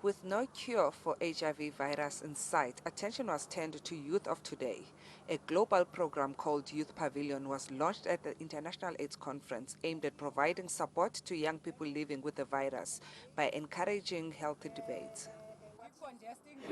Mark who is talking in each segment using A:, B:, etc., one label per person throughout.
A: With no cure for HIV virus in sight, attention was turned to youth of today. A global program called Youth Pavilion was launched at the International AIDS Conference aimed at providing support to young people living with the virus by encouraging healthy debates.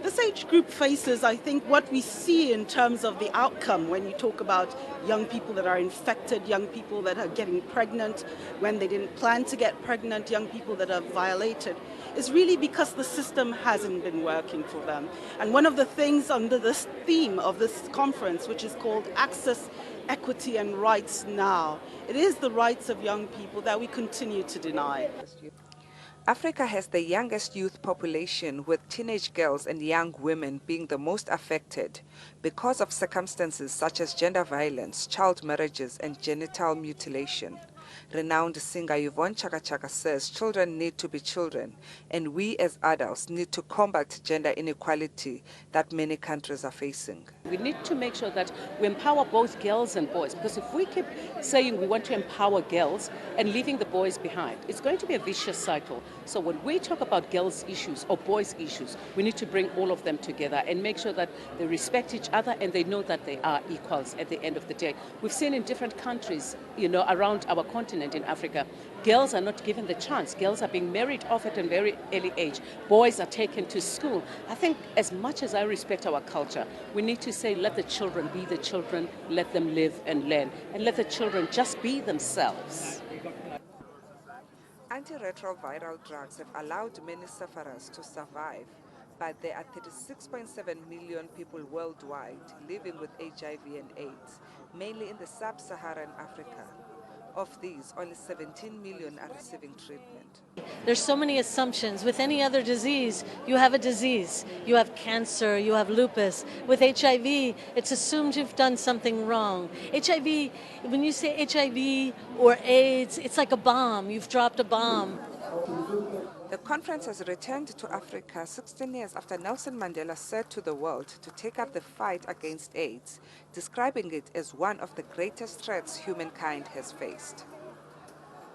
B: This age group faces, I think, what we see in terms of the outcome when you talk about young people that are infected, young people that are getting pregnant when they didn't plan to get pregnant, young people that are violated, is really because the system hasn't been working for them. And one of the things under this theme of this conference, which is called Access, Equity and Rights Now, it is the rights of young people that we continue to deny.
A: Africa has the youngest youth population, with teenage girls and young women being the most affected because of circumstances such as gender violence, child marriages, and genital mutilation. Renowned singer Yvonne Chaka Chaka says children need to be children, and we as adults need to combat gender inequality that many countries are facing.
C: We need to make sure that we empower both girls and boys, because if we keep saying we want to empower girls and leaving the boys behind, it's going to be a vicious cycle. So when we talk about girls' issues or boys' issues, we need to bring all of them together and make sure that they respect each other and they know that they are equals at the end of the day. We've seen in different countries, around our continent in Africa, girls are not given the chance. Girls are being married off at a very early age. Boys are taken to school. I think as much as I respect our culture, we need to say let the children be the children, let them live and learn, and let the children just be themselves.
A: Antiretroviral drugs have allowed many sufferers to survive, but there are 36.7 million people worldwide living with HIV and AIDS, mainly in the sub-Saharan Africa. Of these, only 17 million are receiving treatment.
D: There's so many assumptions. With any other disease, you have a disease. You have cancer, you have lupus. With HIV, it's assumed you've done something wrong. HIV, when you say HIV or AIDS, it's like a bomb. You've dropped a bomb.
A: The conference has returned to Africa 16 years after Nelson Mandela said to the world to take up the fight against AIDS, describing it as one of the greatest threats humankind has faced.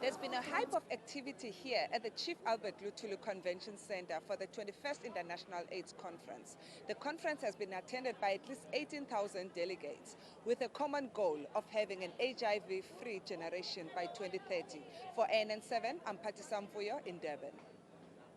A: There's been a hype of activity here at the Chief Albert Luthuli Convention Center for the 21st International AIDS Conference. The conference has been attended by at least 18,000 delegates, with a common goal of having an HIV-free generation by 2030. For ANN7, I'm Patti Samfuyo in Durban.